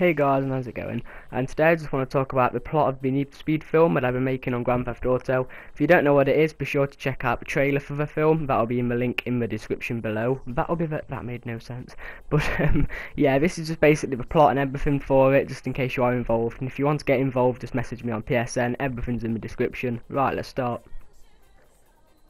Hey guys, and how's it going? And today I just want to talk about the plot of the Need for Speed film that I've been making on Grand Theft Auto. If you don't know what it is, be sure to check out the trailer for the film. That'll be in the link in the description below. That made no sense. But yeah, this is just basically the plot and everything for it, just in case you are involved. And if you want to get involved, just message me on PSN. Everything's in the description. Right, let's start.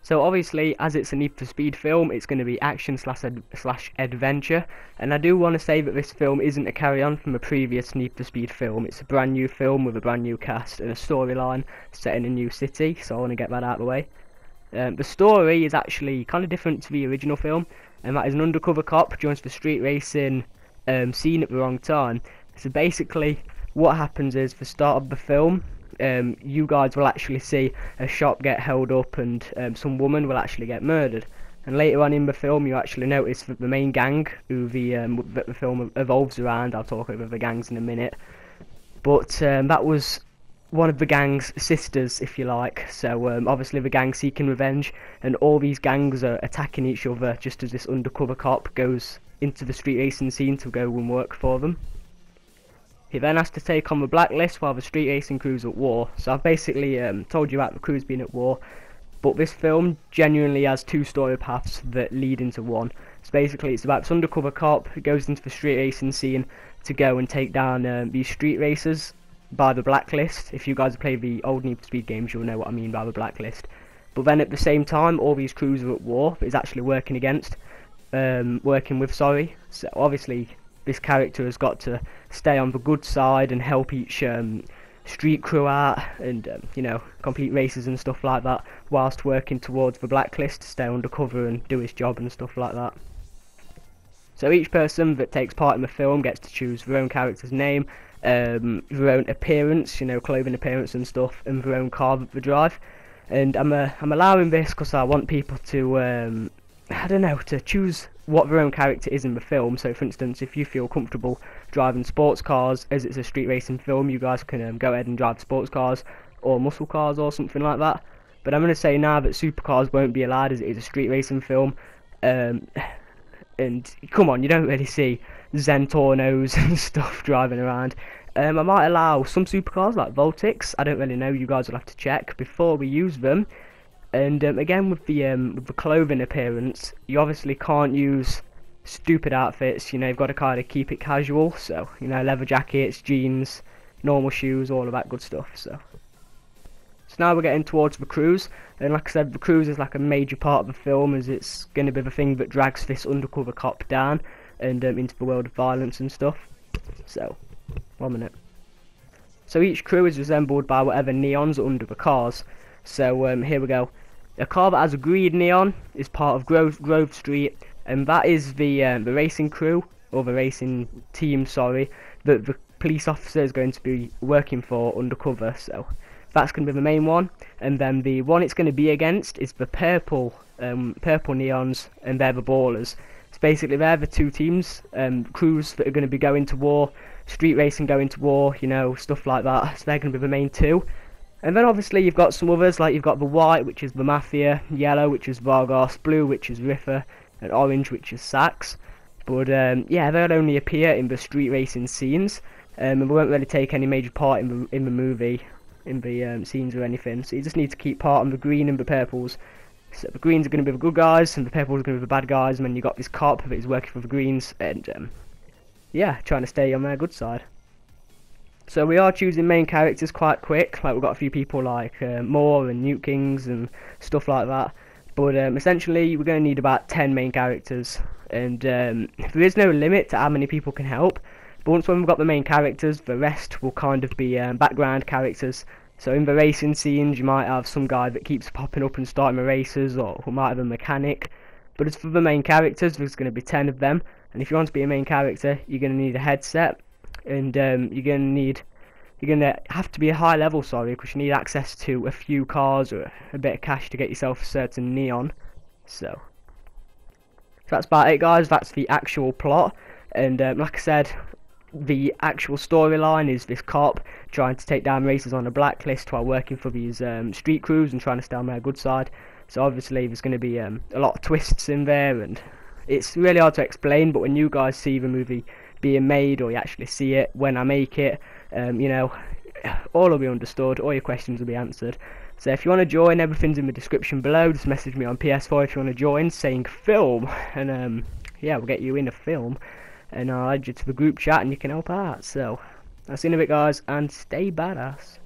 So obviously, as it's a Need for Speed film, it's going to be action slash adventure, and I do want to say that this film isn't a carry-on from a previous Need for Speed film. It's a brand new film with a brand new cast and a storyline set in a new city, so I want to get that out of the way. The story is actually kind of different to the original film, and that is an undercover cop joins the street racing scene at the wrong time. So basically, what happens is, the start of the film, you guys will actually see a shop get held up and some woman will actually get murdered. And later on in the film, you actually notice that the main gang, who that the film evolves around, I'll talk over the gangs in a minute, but that was one of the gang's sisters, if you like. So obviously the gang's seeking revenge, and all these gangs are attacking each other just as this undercover cop goes into the street racing scene to go and work for them. He then has to take on the blacklist while the street racing crew's at war. So I've basically told you about the crew's been at war, but this film genuinely has two story paths that lead into one. So basically it's about this undercover cop who goes into the street racing scene to go and take down these street racers by the blacklist. If you guys have played the old Need for Speed games, you'll know what I mean by the blacklist. But then at the same time, all these crews are at war that he's actually working with, sorry. So obviously this character has got to stay on the good side and help each street crew out and complete races and stuff like that, whilst working towards the blacklist to stay undercover and do his job and stuff like that. So each person that takes part in the film gets to choose their own character's name, their own appearance, clothing appearance and stuff, and their own car that they drive. And I'm allowing this because I want people to to choose what their own character is in the film. So for instance, if you feel comfortable driving sports cars, as it's a street racing film, you guys can go ahead and drive sports cars or muscle cars or something like that. But I'm going to say now that supercars won't be allowed, as it is a street racing film. And come on, you don't really see Zentornos and stuff driving around. I might allow some supercars like Voltics. I don't really know, you guys will have to check before we use them. And again, with the clothing appearance, you obviously can't use stupid outfits. You've got to kind of keep it casual. So leather jackets, jeans, normal shoes, all of that good stuff. So now we're getting towards the cruise, and like I said, the cruise is like a major part of the film, as it's going to be the thing that drags this undercover cop down and into the world of violence and stuff. So 1 minute. So each crew is resembled by whatever neons are under the cars. So here we go. A car that has a green neon is part of Grove Street, and that is the racing crew, or the racing team, sorry, that the police officer is going to be working for undercover. So that's going to be the main one, and then the one it's going to be against is the purple neons, and they're the ballers. So basically they're the two teams, crews that are going to be going to war, street racing going to war, stuff like that. So they're going to be the main two. And then obviously you've got some others, like you've got the white, which is the Mafia, yellow, which is Vargas, blue, which is Riffa, and orange, which is Sax. But yeah, they'll only appear in the street racing scenes, and they won't really take any major part in the movie, in the scenes or anything. So you just need to keep part on the green and the purples. So the greens are going to be the good guys, and the purples are going to be the bad guys, and then you've got this cop that is working for the greens, and yeah, trying to stay on their good side. So we are choosing main characters quite quick, like we've got a few people like Moore and Newt Kings and stuff like that. But essentially we're going to need about 10 main characters, and there is no limit to how many people can help. But once we've got the main characters, the rest will kind of be background characters. So in the racing scenes, you might have some guy that keeps popping up and starting the races, or who might have a mechanic. But as for the main characters, there's going to be 10 of them, and if you want to be a main character, you're going to need a headset. And you're gonna have to be a high level, sorry, because you need access to a few cars or a bit of cash to get yourself a certain neon. So that's about it, guys. That's the actual plot. And like I said, the actual storyline is this cop trying to take down racers on a blacklist while working for these street crews and trying to stay on their good side. So obviously there's going to be a lot of twists in there, and it's really hard to explain, but when you guys see the movie being made, or you actually see it when I make it. You know, all will be understood, all your questions will be answered. So if you want to join, everything's in the description below. Just message me on PS4 if you want to join, saying film, and yeah, we'll get you in a film, and I'll add you to the group chat and you can help out. So I'll see you in a bit, guys, and stay badass.